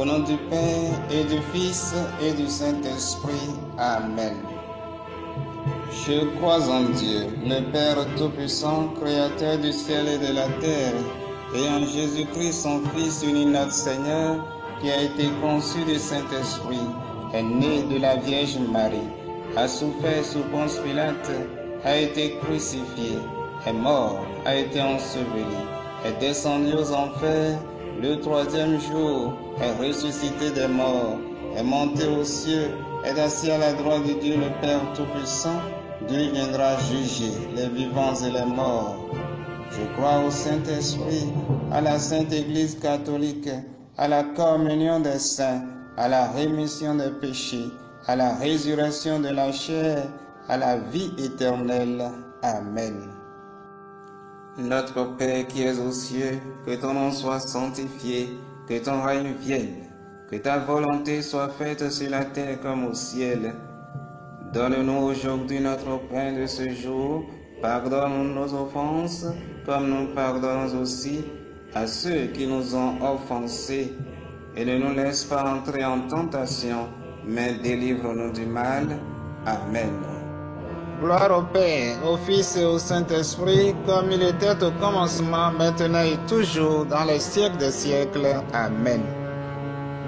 Au nom du Père et du Fils et du Saint-Esprit. Amen. Je crois en Dieu, le Père Tout-Puissant, Créateur du ciel et de la terre, et en Jésus-Christ, son Fils unique notre Seigneur, qui a été conçu du Saint-Esprit, est né de la Vierge Marie, a souffert sous Ponce Pilate, a été crucifié, est mort, a été enseveli, est descendu aux enfers, le troisième jour est ressuscité des morts, est monté aux cieux, est assis à la droite de Dieu le Père Tout-Puissant. Dieu viendra juger les vivants et les morts. Je crois au Saint-Esprit, à la Sainte Église catholique, à la communion des saints, à la rémission des péchés, à la résurrection de la chair, à la vie éternelle. Amen. Notre Père qui es aux cieux, que ton nom soit sanctifié, que ton règne vienne, que ta volonté soit faite sur la terre comme au ciel. Donne-nous aujourd'hui notre pain de ce jour. Pardonne nos offenses, comme nous pardonnons aussi à ceux qui nous ont offensés. Et ne nous laisse pas entrer en tentation, mais délivre-nous du mal. Amen. Gloire au Père, au Fils et au Saint-Esprit, comme il était au commencement, maintenant et toujours, dans les siècles des siècles. Amen.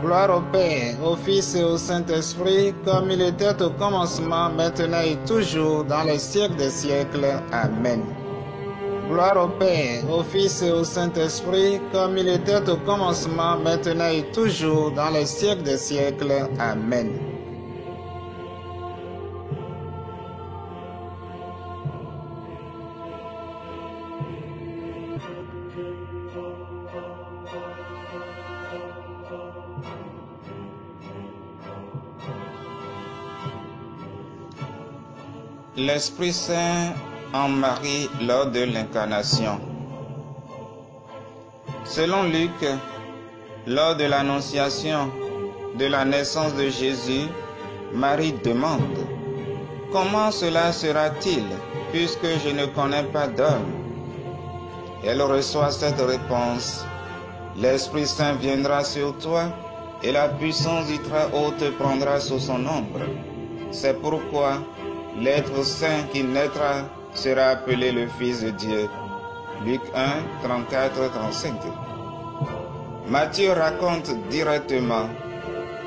Gloire au Père, au Fils et au Saint-Esprit, comme il était au commencement, maintenant et toujours, dans les siècles des siècles. Amen. Gloire au Père, au Fils et au Saint-Esprit, comme il était au commencement, maintenant et toujours, dans les siècles des siècles. Amen. L'Esprit Saint en Marie lors de l'incarnation. Selon Luc, lors de l'annonciation de la naissance de Jésus, Marie demande: « Comment cela sera-t-il, puisque je ne connais pas d'homme ?» Elle reçoit cette réponse: « L'Esprit Saint viendra sur toi, et la puissance du Très-Haut te prendra sous son ombre. C'est pourquoi l'être saint qui naîtra sera appelé le Fils de Dieu. » Luc 1, 34-35. Matthieu raconte directement: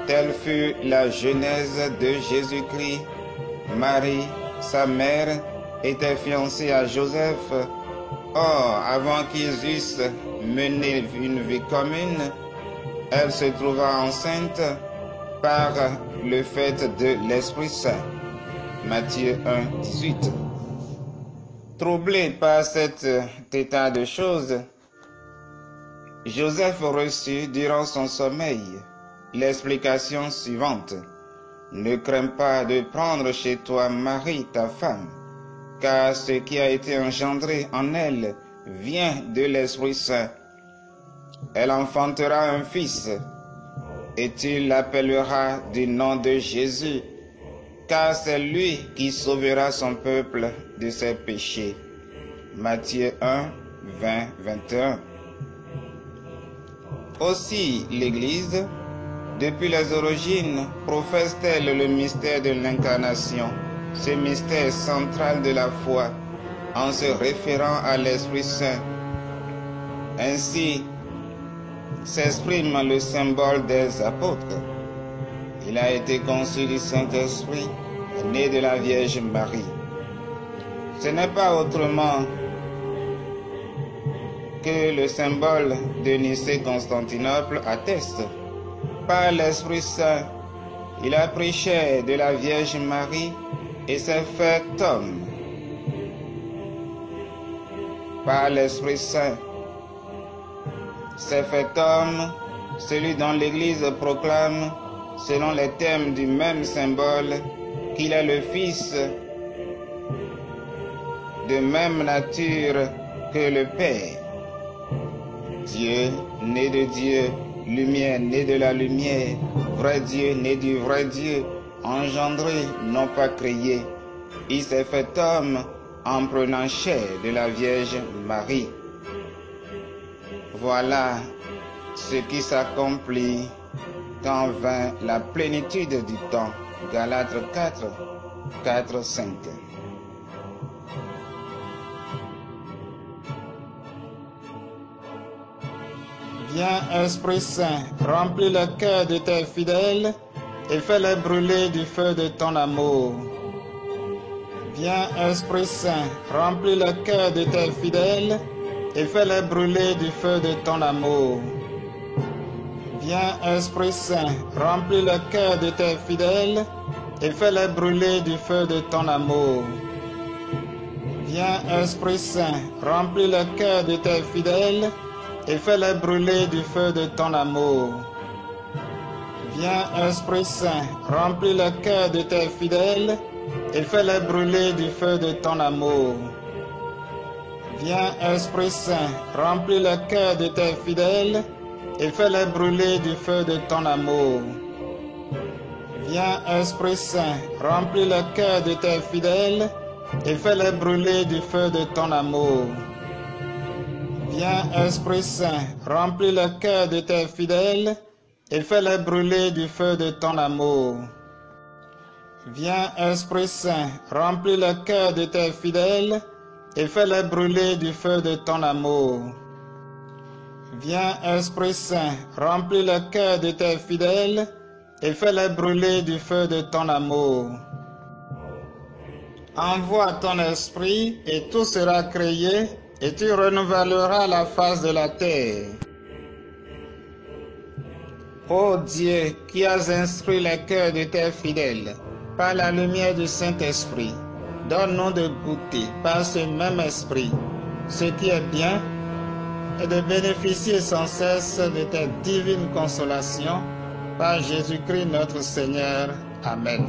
telle fut la genèse de Jésus-Christ. Marie, sa mère, était fiancée à Joseph. Or, avant qu'ils eussent mené une vie commune, elle se trouva enceinte par le fait de l'Esprit Saint. Matthieu 1, 18. Troublé par cet état de choses, Joseph reçut durant son sommeil l'explication suivante: « Ne crains pas de prendre chez toi Marie, ta femme, car ce qui a été engendré en elle vient de l'Esprit Saint. Elle enfantera un fils, et tu l'appelleras du nom de Jésus, car c'est lui qui sauvera son peuple de ses péchés. » Matthieu 1, 20, 21. Aussi, l'Église, depuis les origines, professe-t-elle le mystère de l'incarnation, ce mystère central de la foi, en se référant à l'Esprit Saint. Ainsi s'exprime le symbole des apôtres. Il a été conçu du Saint-Esprit, né de la Vierge Marie. Ce n'est pas autrement que le symbole de Nicée-Constantinople atteste. Par l'Esprit Saint, il a pris chair de la Vierge Marie et s'est fait homme. Par l'Esprit Saint, s'est fait homme, celui dont l'Église proclame, selon les termes du même symbole, qu'il est le Fils de même nature que le Père. Dieu, né de Dieu, lumière, né de la lumière, vrai Dieu, né du vrai Dieu, engendré, non pas créé. Il s'est fait homme en prenant chair de la Vierge Marie. Voilà ce qui s'accomplit quand vint la plénitude du temps. Galates 4, 4, 5. Viens, Esprit Saint, remplis le cœur de tes fidèles et fais-les brûler du feu de ton amour. Viens, Esprit Saint, remplis le cœur de tes fidèles et fais-les brûler du feu de ton amour. Viens, Esprit Saint, remplis le cœur de tes fidèles et fais-les brûler du feu de ton amour. Viens, Esprit Saint, remplis le cœur de tes fidèles et fais-les brûler du feu de ton amour. Viens, Esprit Saint, remplis le cœur de tes fidèles et fais-les brûler du feu de ton amour. Viens, Esprit Saint, remplis le cœur de tes fidèles et fais-les brûler du feu de ton amour. Viens, Esprit Saint, remplis le cœur de tes fidèles et fais-les brûler du feu de ton amour. Viens, Esprit Saint, remplis le cœur de tes fidèles et fais-les brûler du feu de ton amour. Viens, Esprit Saint, remplis le cœur de tes fidèles et fais-les brûler du feu de ton amour. Viens, Esprit Saint, remplis le cœur de tes fidèles et fais-les brûler du feu de ton amour. Envoie ton esprit et tout sera créé et tu renouvelleras la face de la terre. Ô Dieu, qui as instruit les cœurs de tes fidèles par la lumière du Saint-Esprit, donne-nous de goûter par ce même esprit ce qui est bien et de bénéficier sans cesse de tes divines consolations par Jésus-Christ notre Seigneur. Amen.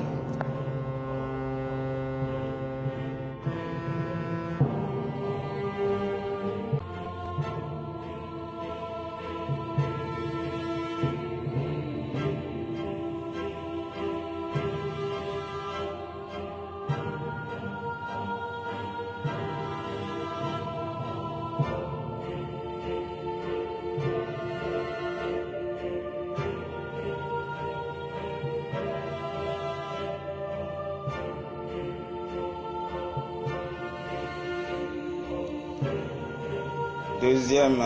Deuxième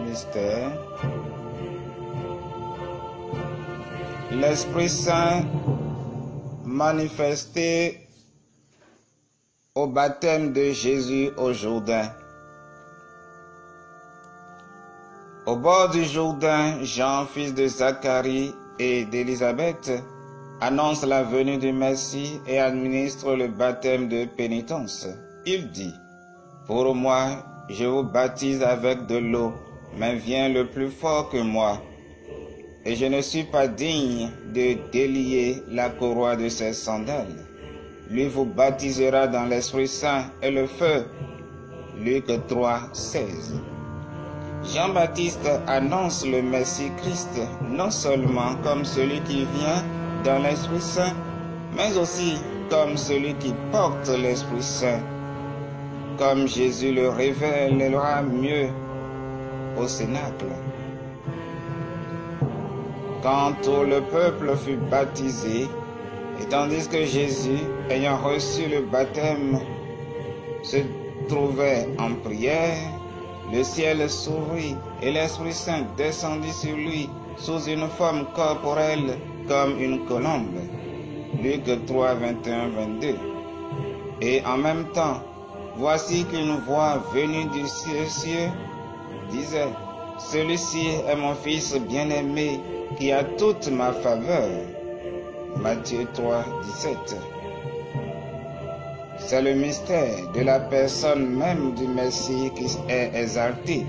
mystère, l'Esprit Saint manifesté au baptême de Jésus au Jourdain. Au bord du Jourdain, Jean, fils de Zacharie et d'Élisabeth, annonce la venue du Messie et administre le baptême de pénitence. Il dit: pour moi, je vous baptise avec de l'eau, mais vient le plus fort que moi, et je ne suis pas digne de délier la courroie de ses sandales. Lui vous baptisera dans l'Esprit Saint et le feu. Luc 3, 16. Jean-Baptiste annonce le Messie Christ non seulement comme celui qui vient dans l'Esprit Saint, mais aussi comme celui qui porte l'Esprit Saint. Comme Jésus le révélera mieux au Cénacle. Quand tout le peuple fut baptisé, et tandis que Jésus, ayant reçu le baptême, se trouvait en prière, le ciel s'ouvrit et l'Esprit Saint descendit sur lui sous une forme corporelle comme une colombe. Luc 3, 21, 22. Et en même temps, voici qu'une voix venue du ciel disait: celui-ci est mon fils bien-aimé qui a toute ma faveur. Matthieu 3, 17. C'est le mystère de la personne même du Messie qui est exalté.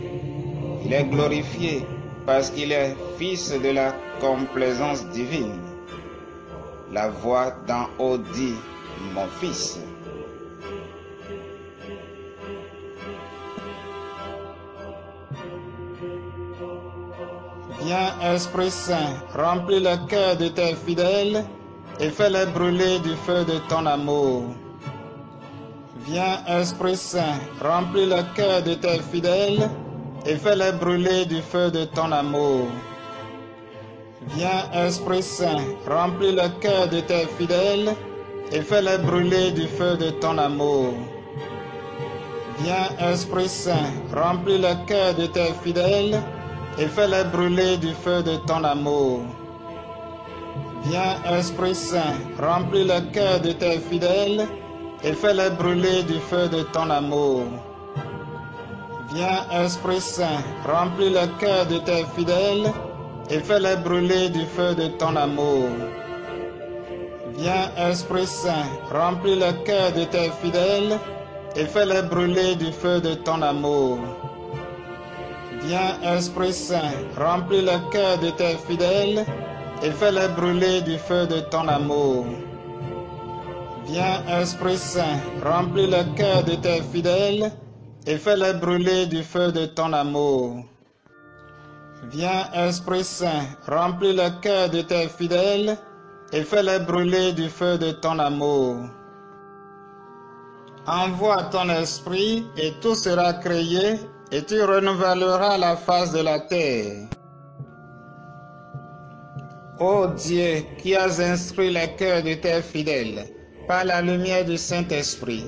Il est glorifié parce qu'il est fils de la complaisance divine. La voix d'en haut dit: mon fils. Viens, Esprit Saint, remplis le cœur de tes fidèles et fais-les brûler du feu de ton amour. Viens, Esprit Saint, remplis le cœur de tes fidèles et fais-les brûler du feu de ton amour. Viens, Esprit Saint, remplis le cœur de tes fidèles et fais-les brûler du feu de ton amour. Viens, Esprit Saint, remplis le cœur de tes fidèles et fais-les brûler du feu de ton amour. Viens, Esprit Saint, remplis le cœur de tes fidèles et fais-les brûler du feu de ton amour. Viens, Esprit Saint, remplis le cœur de tes fidèles et fais-les brûler du feu de ton amour. Viens, Esprit Saint, remplis le cœur de tes fidèles et fais-les brûler du feu de ton amour. Viens, Esprit Saint, remplis le cœur de tes fidèles et fais-les brûler du feu de ton amour. Viens, Esprit Saint, remplis le cœur de tes fidèles et fais-les brûler du feu de ton amour. Viens, Esprit Saint, remplis le cœur de tes fidèles et fais-les brûler du feu de ton amour. Envoie ton esprit et tout sera créé et tu renouvelleras la face de la terre. Ô Dieu, qui as instruit les cœurs de tes fidèles par la lumière du Saint-Esprit,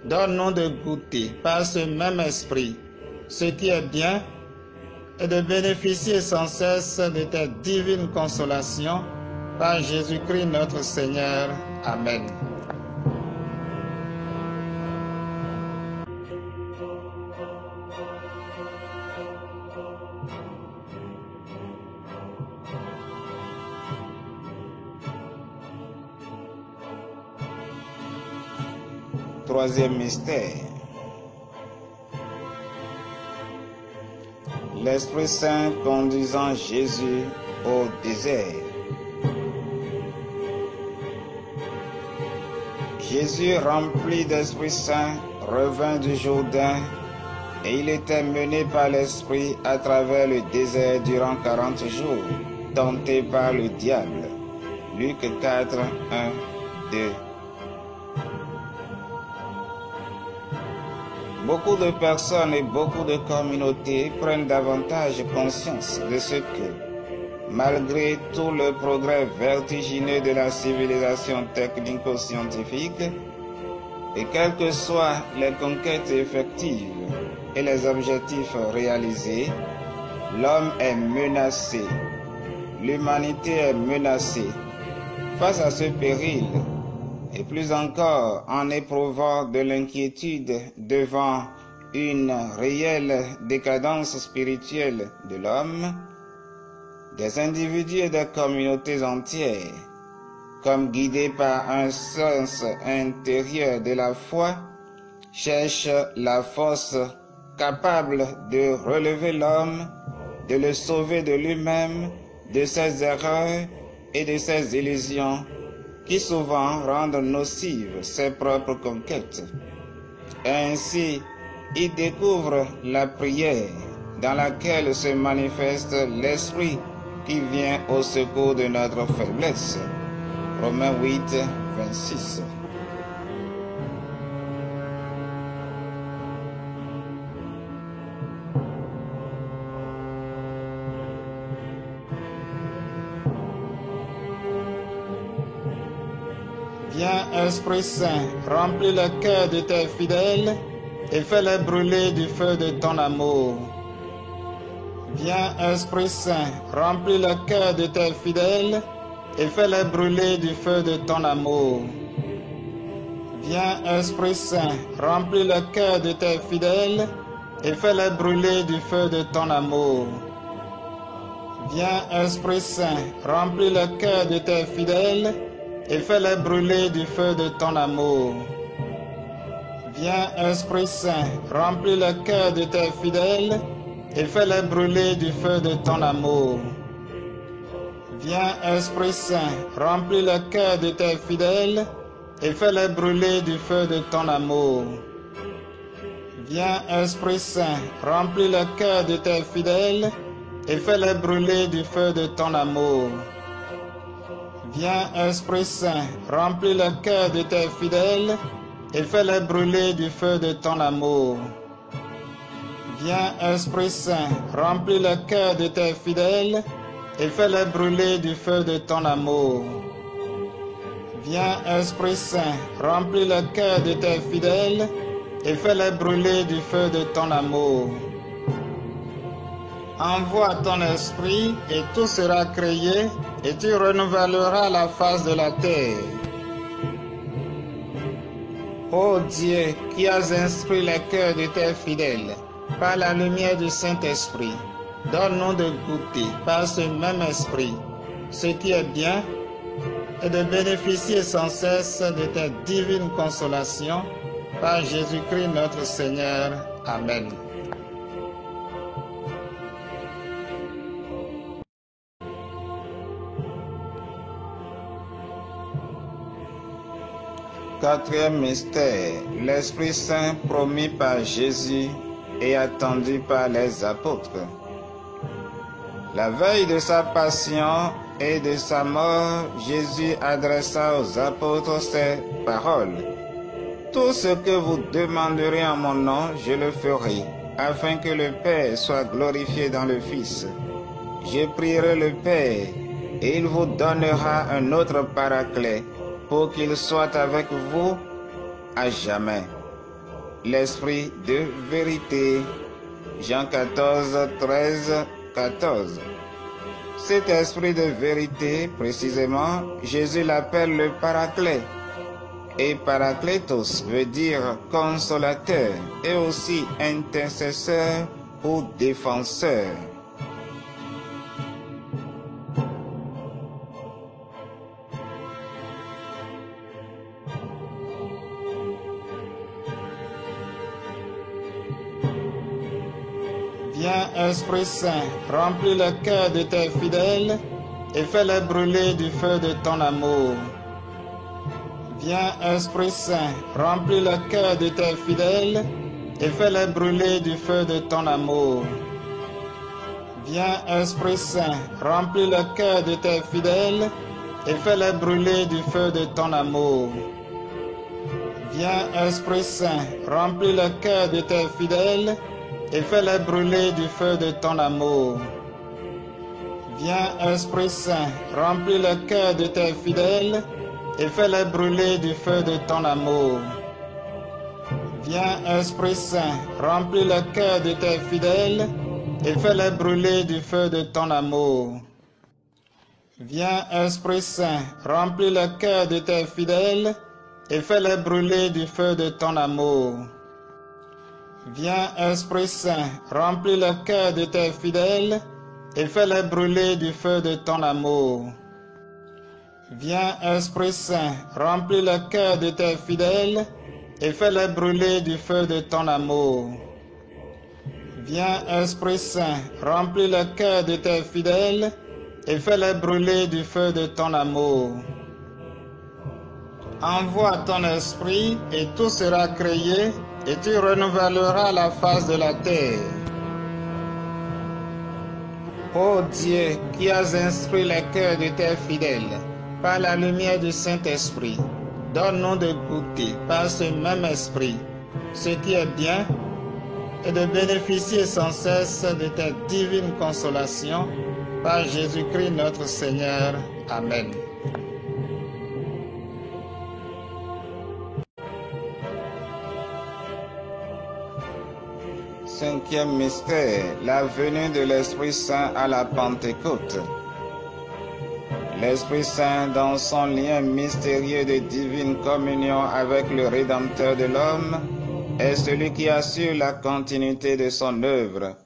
donne-nous de goûter par ce même esprit ce qui est bien et de bénéficier sans cesse de tes divines consolations par Jésus-Christ notre Seigneur. Amen. Troisième mystère. L'Esprit Saint conduisant Jésus au désert. Jésus, rempli d'Esprit Saint, revint du Jourdain et il était mené par l'Esprit à travers le désert durant 40 jours, tenté par le diable. Luc 4, 1, 2. Beaucoup de personnes et beaucoup de communautés prennent davantage conscience de ce que, malgré tout le progrès vertigineux de la civilisation technico-scientifique, et quelles que soient les conquêtes effectives et les objectifs réalisés, l'homme est menacé, l'humanité est menacée. Face à ce péril, et plus encore en éprouvant de l'inquiétude devant une réelle décadence spirituelle de l'homme, des individus et des communautés entières, comme guidés par un sens intérieur de la foi, cherchent la force capable de relever l'homme, de le sauver de lui-même, de ses erreurs et de ses illusions, qui souvent rendent nocives ses propres conquêtes. Ainsi, il découvre la prière dans laquelle se manifeste l'Esprit qui vient au secours de notre faiblesse. Romains 8, 26. Viens, Esprit Saint, remplis le cœur de tes fidèles et fais-les brûler du feu de ton amour. Viens, Esprit Saint, remplis le cœur de tes fidèles et fais-les brûler du feu de ton amour. Viens, Esprit Saint, remplis le cœur de tes fidèles et fais-les brûler du feu de ton amour. Viens, Esprit Saint, remplis le cœur de tes fidèles et fais-les brûler du feu de ton amour. Viens, Esprit Saint, remplis le cœur de tes fidèles et fais-les brûler du feu de ton amour. Viens, Esprit Saint, remplis le cœur de tes fidèles et fais-les brûler du feu de ton amour. Viens, Esprit Saint, remplis le cœur de tes fidèles et fais-les brûler du feu de ton amour. Viens, Esprit Saint, remplis le cœur de tes fidèles et fais-les brûler du feu de ton amour. Viens, Esprit Saint, remplis le cœur de tes fidèles et fais-les brûler du feu de ton amour. Viens, Esprit Saint, remplis le cœur de tes fidèles et fais-les brûler du feu de ton amour. Envoie ton esprit et tout sera créé et tu renouvelleras la face de la terre. Ô Dieu, qui as instruit les cœurs de tes fidèles par la lumière du Saint-Esprit, donne-nous de goûter par ce même esprit ce qui est bien et de bénéficier sans cesse de tes divines consolations par Jésus-Christ notre Seigneur. Amen. Quatrième mystère, l'Esprit Saint promis par Jésus et attendu par les apôtres. La veille de sa passion et de sa mort, Jésus adressa aux apôtres ces paroles. Tout ce que vous demanderez en mon nom, je le ferai, afin que le Père soit glorifié dans le Fils. Je prierai le Père, et il vous donnera un autre paraclet, pour qu'il soit avec vous à jamais. L'Esprit de vérité. Jean 14, 13, 14. Cet esprit de vérité, précisément, Jésus l'appelle le Paraclet. Et Parakletos veut dire consolateur et aussi intercesseur ou défenseur. Viens, Esprit Saint, remplis le cœur de tes fidèles et fais-les brûler du feu de ton amour. Viens, Esprit Saint, remplis le cœur de tes fidèles et fais-les brûler du feu de ton amour. Viens, Esprit Saint, remplis le cœur de tes fidèles et fais-les brûler du feu de ton amour. Viens, Esprit Saint, remplis le cœur de tes fidèles et fais-les brûler du feu de ton amour. Viens, Esprit Saint, remplis le cœur de tes fidèles et fais-les brûler du feu de ton amour. Viens, Esprit Saint, remplis le cœur de tes fidèles et fais-les brûler du feu de ton amour. Viens, Esprit Saint, remplis le cœur de tes fidèles et fais-les brûler du feu de ton amour. Viens, Esprit Saint, remplis le cœur de tes fidèles et fais-les brûler du feu de ton amour. Viens, Esprit Saint, remplis le cœur de tes fidèles et fais-les brûler du feu de ton amour. Viens, Esprit Saint, remplis le cœur de tes fidèles et fais-les brûler du feu de ton amour. Envoie ton esprit et tout sera créé et tu renouvelleras la face de la terre. Ô Dieu, qui as instruit les cœurs de tes fidèles par la lumière du Saint-Esprit, donne-nous de goûter par ce même esprit ce qui est bien et de bénéficier sans cesse de tes divines consolations par Jésus-Christ notre Seigneur. Amen. Cinquième mystère, la venue de l'Esprit Saint à la Pentecôte. L'Esprit Saint, dans son lien mystérieux de divine communion avec le Rédempteur de l'homme, est celui qui assure la continuité de son œuvre.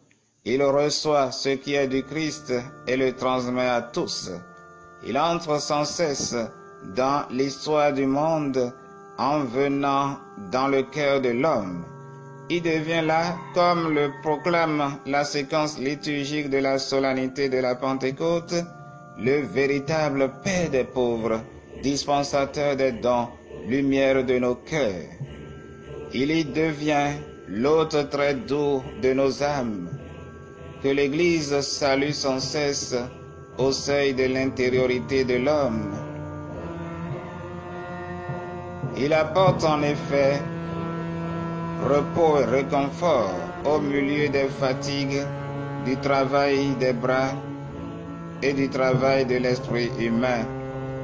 Il reçoit ce qui est du Christ et le transmet à tous. Il entre sans cesse dans l'histoire du monde en venant dans le cœur de l'homme. Il devient là, comme le proclame la séquence liturgique de la solennité de la Pentecôte, le véritable Père des pauvres, dispensateur des dons, lumière de nos cœurs. Il y devient l'hôte très doux de nos âmes, que l'Église salue sans cesse au seuil de l'intériorité de l'homme. Il apporte en effet repos et réconfort au milieu des fatigues, du travail des bras et du travail de l'esprit humain.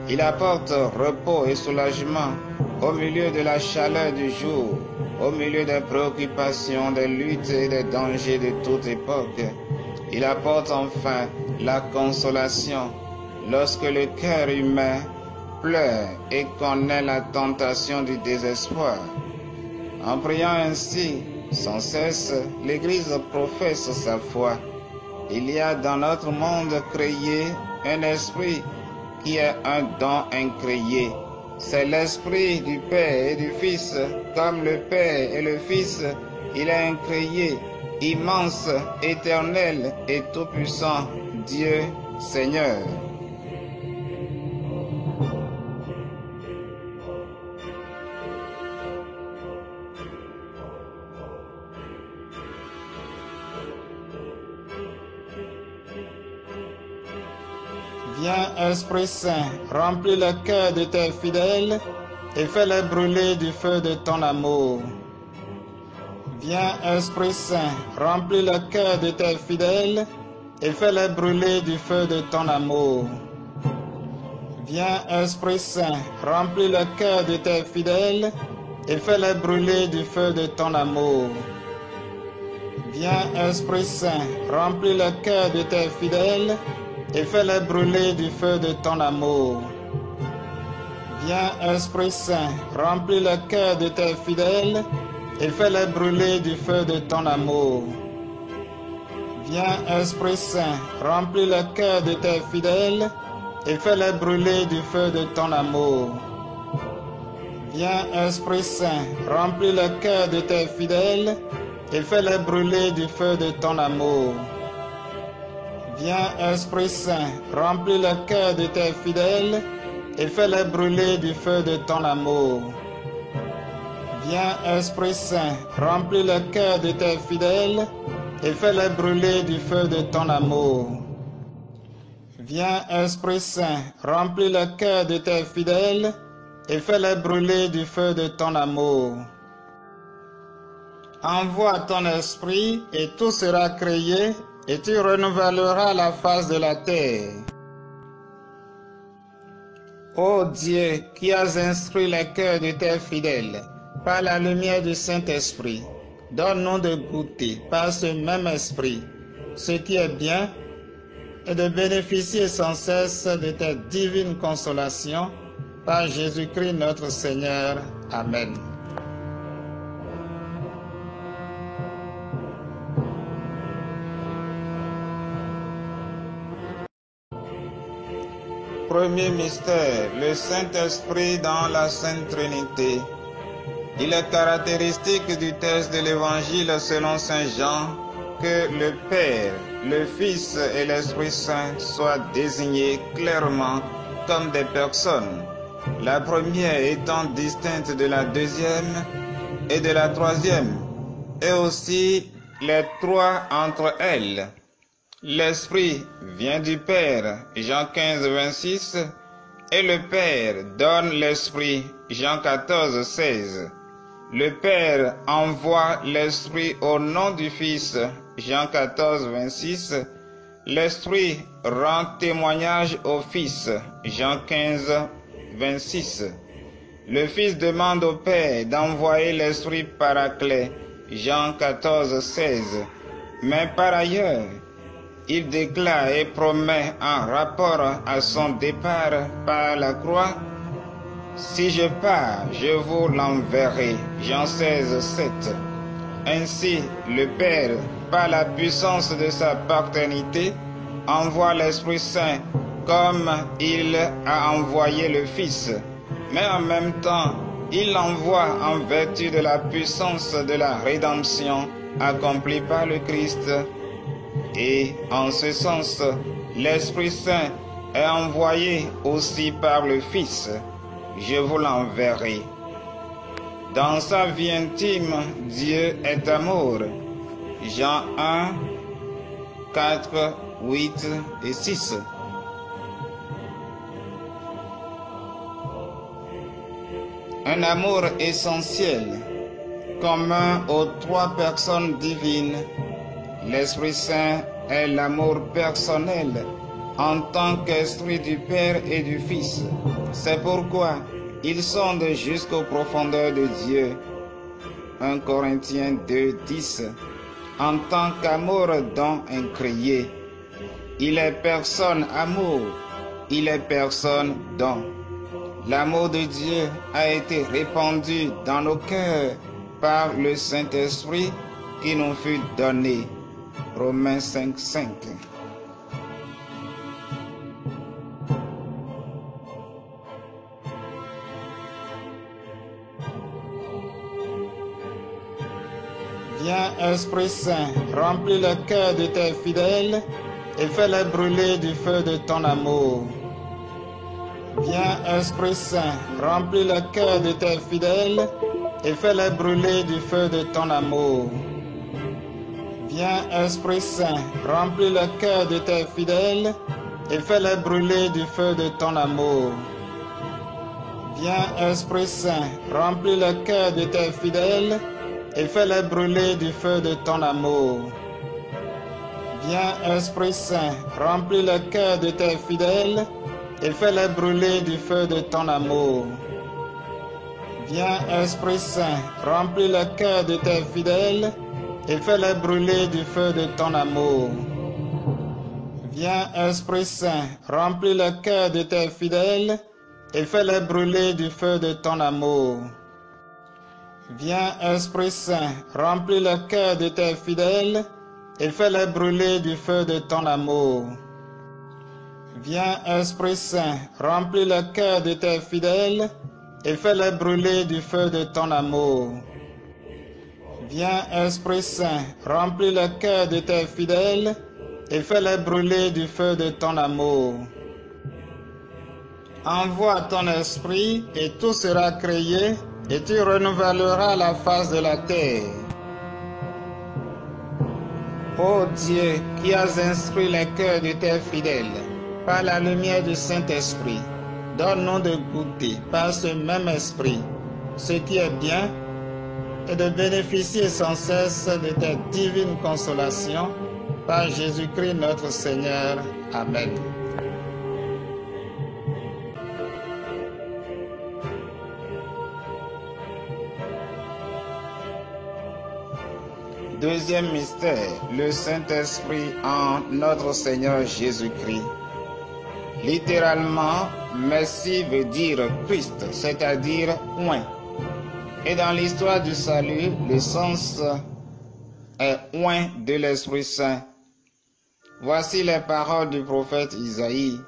Il apporte repos et soulagement au milieu de la chaleur du jour, au milieu des préoccupations, des luttes et des dangers de toute époque. Il apporte enfin la consolation lorsque le cœur humain pleure et connaît la tentation du désespoir. En priant ainsi, sans cesse, l'Église professe sa foi. Il y a dans notre monde créé un esprit qui est un don incréé. C'est l'esprit du Père et du Fils. Comme le Père et le Fils, il est incréé, immense, éternel et tout-puissant, Dieu, Seigneur. Viens, Esprit Saint, remplis le cœur de tes fidèles et fais-les brûler du feu de ton amour. Viens, Esprit Saint, remplis le cœur de tes fidèles et fais-les brûler du feu de ton amour. Viens, Esprit Saint, remplis le cœur de tes fidèles et fais-les brûler du feu de ton amour. Viens, Esprit Saint, remplis le cœur de tes fidèles et fais-les brûler du feu de ton amour. Viens, Esprit Saint, remplis le cœur de tes fidèles et fais-les brûler du feu de ton amour. Viens, Esprit Saint, remplis le cœur de tes fidèles et fais-les brûler du feu de ton amour. Viens, Esprit Saint, remplis le cœur de tes fidèles et fais-les brûler du feu de ton amour. Viens, Esprit Saint, remplis le cœur de tes fidèles et fais-les brûler du feu de ton amour. Viens, Esprit Saint, remplis le cœur de tes fidèles et fais-les brûler du feu de ton amour. Viens, Esprit Saint, remplis le cœur de tes fidèles et fais-les brûler du feu de ton amour. Envoie ton esprit et tout sera créé et tu renouvelleras la face de la terre. Ô Dieu, qui as instruit les cœurs de tes fidèles par la lumière du Saint-Esprit, donne-nous de goûter par ce même esprit ce qui est bien et de bénéficier sans cesse de tes divines consolations par Jésus-Christ notre Seigneur. Amen. Premier mystère, le Saint-Esprit dans la Sainte Trinité. Il est caractéristique du texte de l'Évangile selon Saint Jean que le Père, le Fils et l'Esprit Saint soient désignés clairement comme des personnes, la première étant distincte de la deuxième et de la troisième, et aussi les trois entre elles. L'Esprit vient du Père, Jean 15, 26, et le Père donne l'Esprit, Jean 14, 16. Le Père envoie l'Esprit au nom du Fils, Jean 14, 26. L'Esprit rend témoignage au Fils, Jean 15, 26. Le Fils demande au Père d'envoyer l'Esprit Paraclet, Jean 14, 16. Mais par ailleurs, il déclare et promet en rapport à son départ par la croix: si je pars, je vous l'enverrai. Jean 16, 7. Ainsi, le Père, par la puissance de sa paternité, envoie l'Esprit Saint comme il a envoyé le Fils. Mais en même temps, il l'envoie en vertu de la puissance de la rédemption accomplie par le Christ. Et en ce sens, l'Esprit Saint est envoyé aussi par le Fils. Je vous l'enverrai. Dans sa vie intime, Dieu est amour. Jean 1, 4, 8 et 6. Un amour essentiel, commun aux trois personnes divines. L'Esprit Saint est l'amour personnel en tant qu'esprit du Père et du Fils. C'est pourquoi ils sondent jusqu'aux profondeurs de Dieu. 1 Corinthiens 2, 10. En tant qu'amour dont incréé. Il est personne amour, il est personne don. L'amour de Dieu a été répandu dans nos cœurs par le Saint-Esprit qui nous fut donné. Romains 5, 5. Viens, Esprit Saint, remplis le cœur de tes fidèles et fais-les brûler du feu de ton amour. Viens, Esprit Saint, remplis le cœur de tes fidèles et fais-les brûler du feu de ton amour. Viens, Esprit Saint, remplis le cœur de tes fidèles et fais-les brûler du feu de ton amour. Viens, Esprit Saint, remplis le cœur de tes fidèles et fais-les brûler du feu de ton amour. Viens, Esprit Saint, remplis le cœur de tes fidèles et fais-les brûler du feu de ton amour. Viens, Esprit Saint, remplis le cœur de tes fidèles et fais-les brûler du feu de ton amour. Viens, Esprit Saint, remplis le cœur de tes fidèles et fais-les brûler du feu de ton amour. Viens, Esprit Saint, remplis le cœur de tes fidèles et fais-les brûler du feu de ton amour. Viens, Esprit Saint, remplis le cœur de tes fidèles et fais-les brûler du feu de ton amour. Viens, Esprit Saint, remplis le cœur de tes fidèles et fais-les brûler du feu de ton amour. Envoie ton esprit et tout sera créé et tu renouvelleras la face de la terre. Ô Dieu, qui as instruit les cœurs de tes fidèles par la lumière du Saint-Esprit, donne-nous de goûter par ce même esprit ce qui est bien et de bénéficier sans cesse de tes divines consolations par Jésus-Christ notre Seigneur. Amen. Deuxième mystère, le Saint-Esprit en notre Seigneur Jésus-Christ. Littéralement, Messie veut dire Christ, c'est-à-dire oint. Et dans l'histoire du salut, le sens est oint de l'Esprit Saint. Voici les paroles du prophète Isaïe.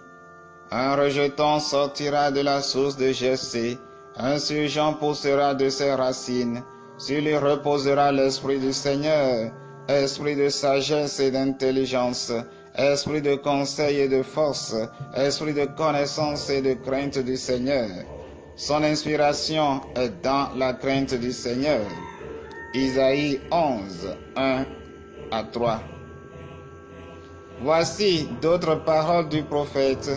Un rejeton sortira de la source de Jessé, un surgent poussera de ses racines. Sur lui reposera l'Esprit du Seigneur, esprit de sagesse et d'intelligence, esprit de conseil et de force, esprit de connaissance et de crainte du Seigneur. Son inspiration est dans la crainte du Seigneur. Isaïe 11, 1 à 3. Voici d'autres paroles du prophète.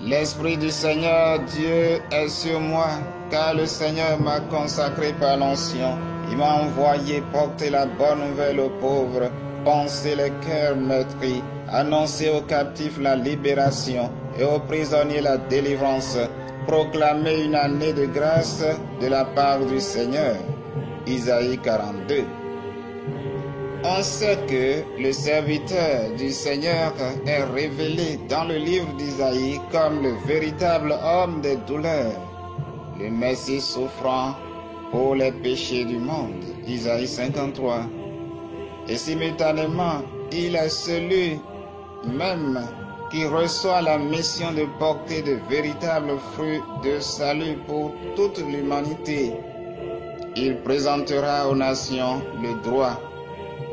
L'Esprit du Seigneur Dieu est sur moi, car le Seigneur m'a consacré par l'onction. Il m'a envoyé porter la bonne nouvelle aux pauvres, panser les cœurs meurtris, annoncer aux captifs la libération et aux prisonniers la délivrance, proclamer une année de grâce de la part du Seigneur. Isaïe 42. On sait que le serviteur du Seigneur est révélé dans le livre d'Isaïe comme le véritable homme des douleurs, le Messie souffrant pour les péchés du monde. Isaïe 53. Et simultanément, il est celui même qui reçoit la mission de porter de véritables fruits de salut pour toute l'humanité. Il présentera aux nations le droit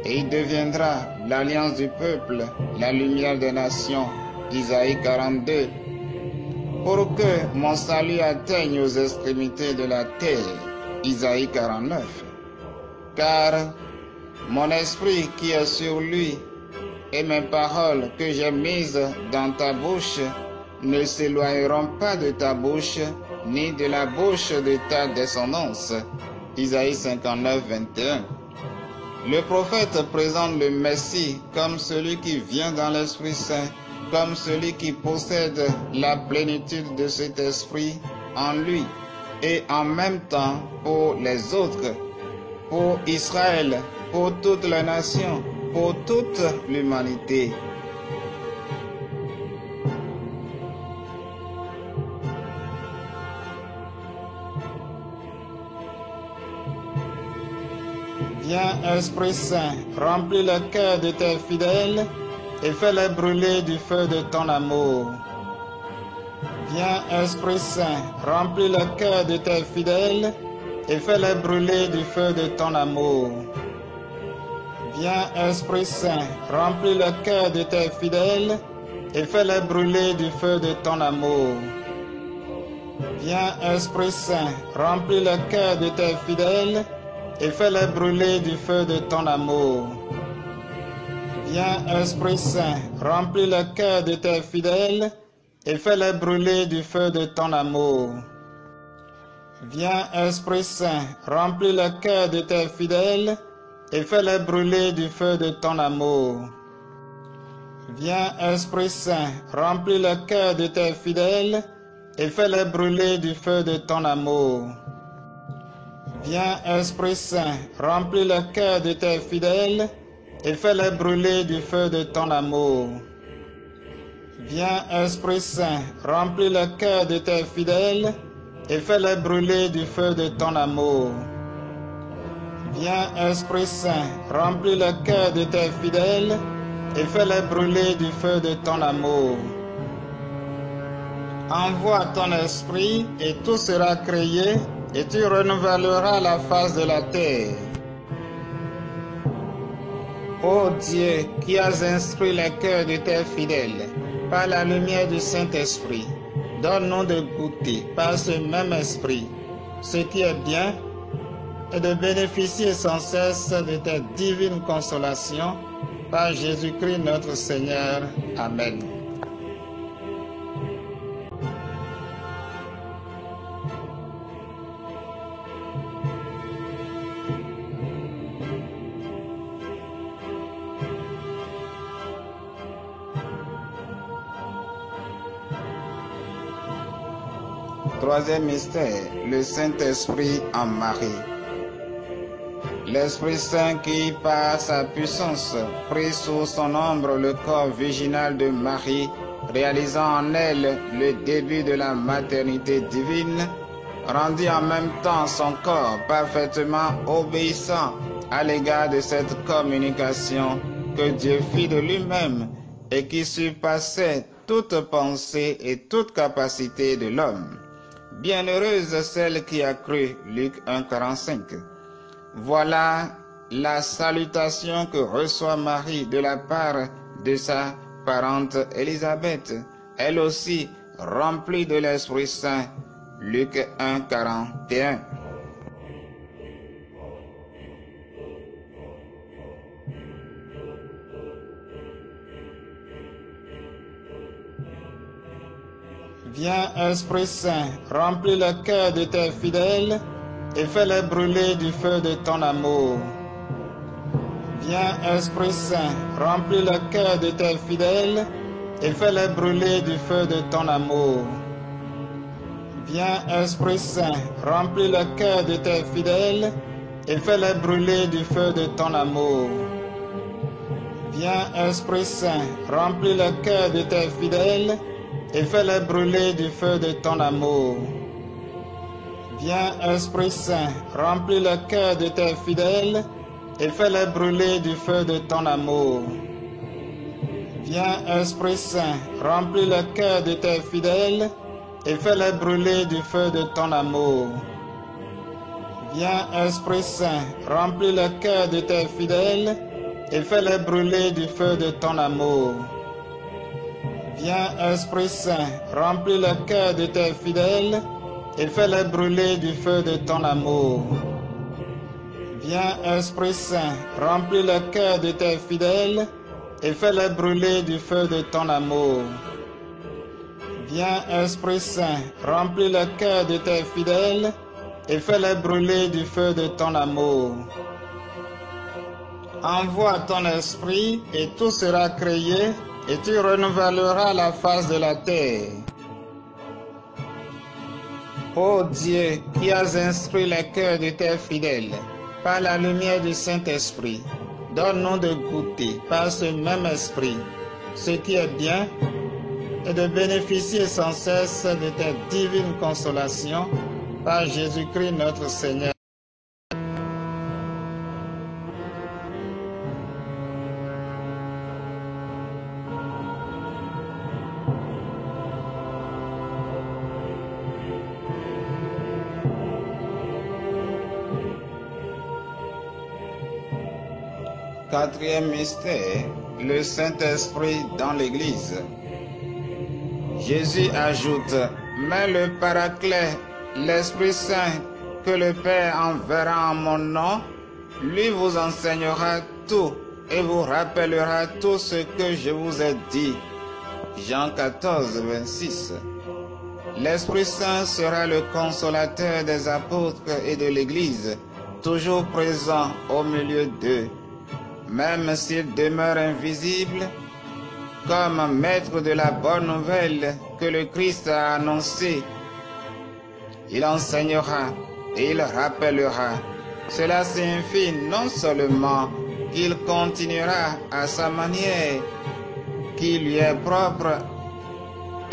et il deviendra l'alliance du peuple, la lumière des nations. Isaïe 42. Pour que mon salut atteigne aux extrémités de la terre. Isaïe 49. Car mon esprit qui est sur lui et mes paroles que j'ai mises dans ta bouche ne s'éloigneront pas de ta bouche, ni de la bouche de ta descendance. Isaïe 59, 21. Le prophète présente le Messie comme celui qui vient dans l'Esprit Saint comme celui qui possède la plénitude de cet esprit en lui, et en même temps pour les autres, pour Israël, pour toutes les nations, pour toute l'humanité. Viens, Esprit Saint, remplis le cœur de tes fidèles et fais-les brûler du feu de ton amour. Viens, Esprit Saint, remplis le cœur de tes fidèles et fais-les brûler du feu de ton amour. Viens, Esprit Saint, remplis le cœur de tes fidèles et fais-les brûler du feu de ton amour. Viens, Esprit Saint, remplis le cœur de tes fidèles et fais-les brûler du feu de ton amour. Viens, Esprit Saint, remplis le cœur de tes fidèles et fais-les brûler du feu de ton amour. Viens, Esprit Saint, remplis le cœur de tes fidèles et fais-les brûler du feu de ton amour. Viens, Esprit Saint, remplis le cœur de tes fidèles et fais-les brûler du feu de ton amour. Viens, Esprit Saint, remplis le cœur de tes fidèles et fais-les brûler du feu de ton amour. Viens, Esprit Saint, remplis le cœur de tes fidèles et fais-les brûler du feu de ton amour. Viens, Esprit Saint, remplis le cœur de tes fidèles et fais-les brûler du feu de ton amour. Envoie ton esprit et tout sera créé et tu renouvelleras la face de la terre. Ô Dieu, qui as instruit les cœurs de tes fidèles par la lumière du Saint-Esprit, donne-nous de goûter par ce même esprit ce qui est bien et de bénéficier sans cesse de tes divines consolations par Jésus-Christ notre Seigneur. Amen. Troisième mystère, le Saint-Esprit en Marie. L'Esprit Saint qui, par sa puissance, prit sous son ombre le corps virginal de Marie, réalisant en elle le début de la maternité divine, rendit en même temps son corps parfaitement obéissant à l'égard de cette communication que Dieu fit de lui-même et qui surpassait toute pensée et toute capacité de l'homme. Bienheureuse celle qui a cru, Luc 1,45. Voilà la salutation que reçoit Marie de la part de sa parente Élisabeth, elle aussi remplie de l'Esprit Saint. Luc 1,41. Viens, Esprit Saint, remplis le cœur de tes fidèles et fais-les brûler du feu de ton amour. Viens, Esprit Saint, remplis le cœur de tes fidèles et fais-les brûler du feu de ton amour. Viens, Esprit Saint, remplis le cœur de tes fidèles et fais-les brûler du feu de ton amour. Viens, Esprit Saint, remplis le cœur de tes fidèles et fais-les brûler du feu de ton amour. Viens, Esprit Saint, remplis le cœur de tes fidèles et fais-les brûler du feu de ton amour. Viens, Esprit Saint, remplis le cœur de tes fidèles et fais-les brûler du feu de ton amour. Viens, Esprit Saint, remplis le cœur de tes fidèles et fais-les brûler du feu de ton amour. Viens, Esprit Saint, remplis le cœur de tes fidèles et fais-les brûler du feu de ton amour. Viens, Esprit Saint, remplis le cœur de tes fidèles et fais-les brûler du feu de ton amour. Viens, Esprit Saint, remplis le cœur de tes fidèles et fais-les brûler du feu de ton amour. Envoie ton esprit et tout sera créé et tu renouvelleras la face de la terre. Ô Dieu, qui as instruit les cœurs de tes fidèles par la lumière du Saint-Esprit, donne-nous de goûter par ce même esprit ce qui est bien et de bénéficier sans cesse de tes divines consolations par Jésus-Christ notre Seigneur. Quatrième mystère, le Saint-Esprit dans l'Église. Jésus ajoute, mais le Paraclet, l'Esprit Saint, que le Père enverra en mon nom, lui vous enseignera tout et vous rappellera tout ce que je vous ai dit. Jean 14, 26. L'Esprit Saint sera le consolateur des apôtres et de l'Église, toujours présent au milieu d'eux. Même s'il demeure invisible, comme maître de la bonne nouvelle que le Christ a annoncée, il enseignera et il rappellera. Cela signifie non seulement qu'il continuera à sa manière, qui lui est propre,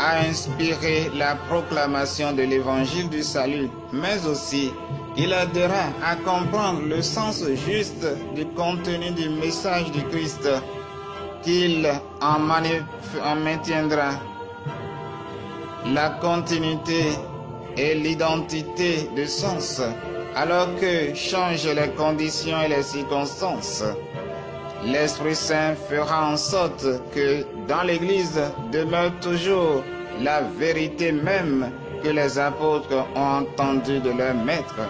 à inspirer la proclamation de l'évangile du salut, mais aussi il aidera à comprendre le sens juste du contenu du message du Christ, qu'il en maintiendra la continuité et l'identité de sens, alors que changent les conditions et les circonstances. L'Esprit Saint fera en sorte que dans l'Église demeure toujours la vérité même que les apôtres ont entendue de leur Maître.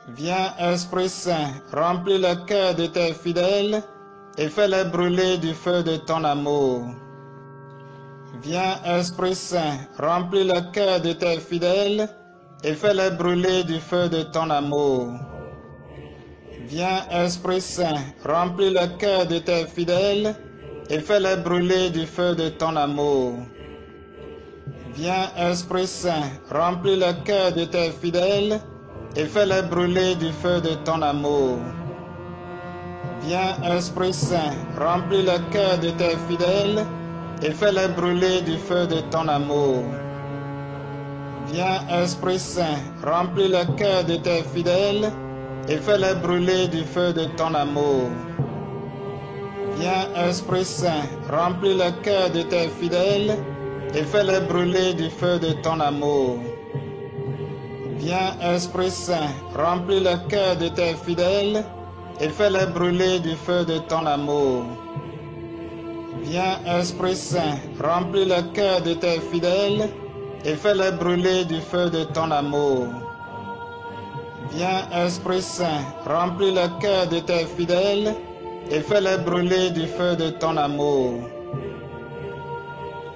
Viens, Esprit Saint, remplis le cœur de tes fidèles et fais-les brûler du feu de ton amour. Viens, Esprit Saint, remplis le cœur de tes fidèles et fais-les brûler du feu de ton amour. Viens, Esprit Saint, remplis le cœur de tes fidèles et fais-les brûler du feu de ton amour. Viens, Esprit Saint, remplis le cœur de tes fidèles et fais-les brûler du feu de ton amour. Viens, Esprit Saint, remplis le cœur de tes fidèles et fais-les brûler du feu de ton amour. Viens, Esprit Saint, remplis le cœur de tes fidèles et fais-les brûler du feu de ton amour. Viens, Esprit Saint, remplis le cœur de tes fidèles et fais-les brûler du feu de ton amour. Viens, Esprit Saint, remplis le cœur de tes fidèles et fais-les brûler du feu de ton amour. Viens, Esprit Saint, remplis le cœur de tes fidèles et fais-les brûler du feu de ton amour. Viens, Esprit Saint, remplis le cœur de tes fidèles et fais-les brûler du feu de ton amour.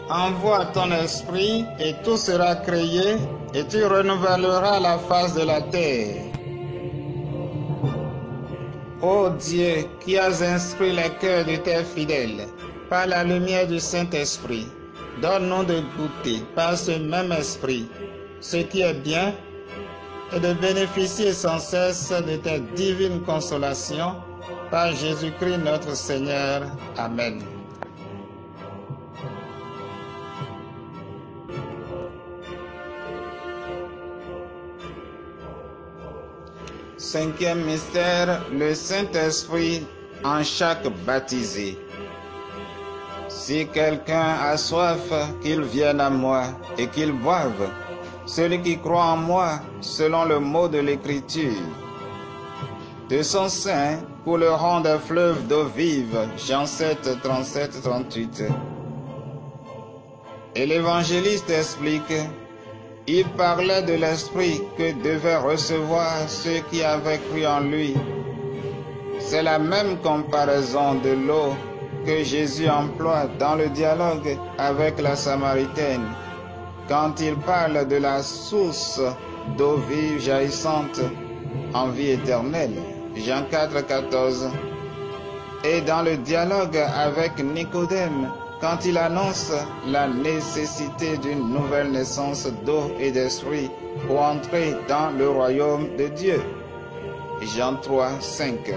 Envoie ton esprit et tout sera créé et tu renouvelleras la face de la terre. Ô Dieu, qui as instruit les cœurs de tes fidèles par la lumière du Saint-Esprit, donne-nous de goûter par ce même esprit ce qui est bien et de bénéficier sans cesse de tes divines consolations par Jésus-Christ notre Seigneur. Amen. Cinquième mystère, le Saint-Esprit en chaque baptisé. Si quelqu'un a soif, qu'il vienne à moi et qu'il boive. Celui qui croit en moi, selon le mot de l'Écriture. De son sein couleront des fleuves d'eau vive. Jean 7, 37, 38. Et l'évangéliste explique, il parlait de l'Esprit que devaient recevoir ceux qui avaient cru en lui. C'est la même comparaison de l'eau que Jésus emploie dans le dialogue avec la Samaritaine quand il parle de la source d'eau vive jaillissante en vie éternelle. Jean 4, 14. Et dans le dialogue avec Nicodème, quand il annonce la nécessité d'une nouvelle naissance d'eau et d'esprit pour entrer dans le royaume de Dieu. Jean 3, 5.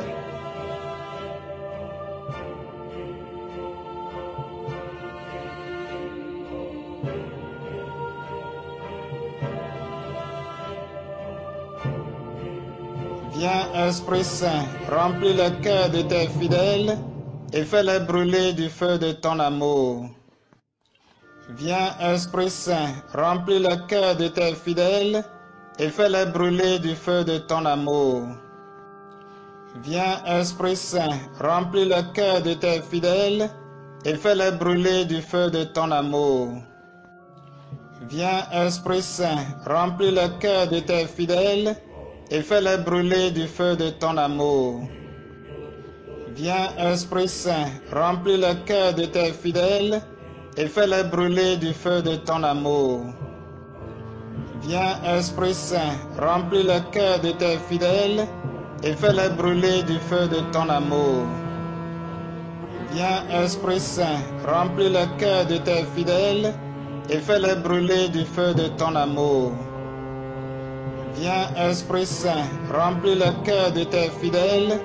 Viens, Esprit Saint, remplis le cœur de tes fidèles et fais-les brûler du feu de ton amour. Viens, Esprit Saint, remplis le cœur de tes fidèles et fais-les brûler du feu de ton amour. Viens, Esprit Saint, remplis le cœur de tes fidèles et fais-les brûler du feu de ton amour. Viens, Esprit Saint, remplis le cœur de tes fidèles et fais-les brûler du feu de ton amour. Viens, Esprit Saint, remplis le cœur de tes fidèles et fais-les brûler du feu de ton amour. Viens, Esprit Saint, remplis le cœur de tes fidèles et fais-les brûler du feu de ton amour. Viens, Esprit Saint, remplis le cœur de tes fidèles et fais-les brûler du feu de ton amour. Viens, Esprit Saint, remplis le cœur de tes fidèles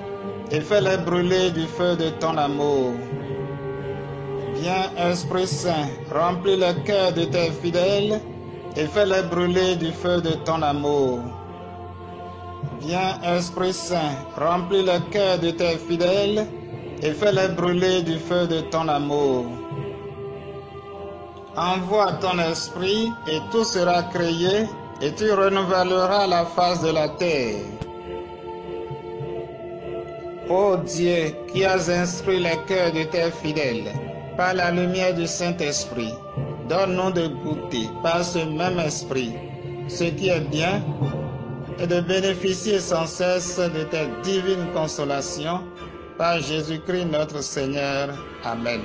et fais-les brûler du feu de ton amour. Viens, Esprit Saint, remplis le cœur de tes fidèles et fais-les brûler du feu de ton amour. Viens, Esprit Saint, remplis le cœur de tes fidèles et fais-les brûler du feu de ton amour. Envoie ton esprit et tout sera créé et tu renouvelleras la face de la terre. Ô Dieu, qui as instruit les cœurs de tes fidèles par la lumière du Saint-Esprit, donne-nous de goûter par ce même esprit ce qui est bien et de bénéficier sans cesse de tes divines consolations par Jésus-Christ notre Seigneur. Amen.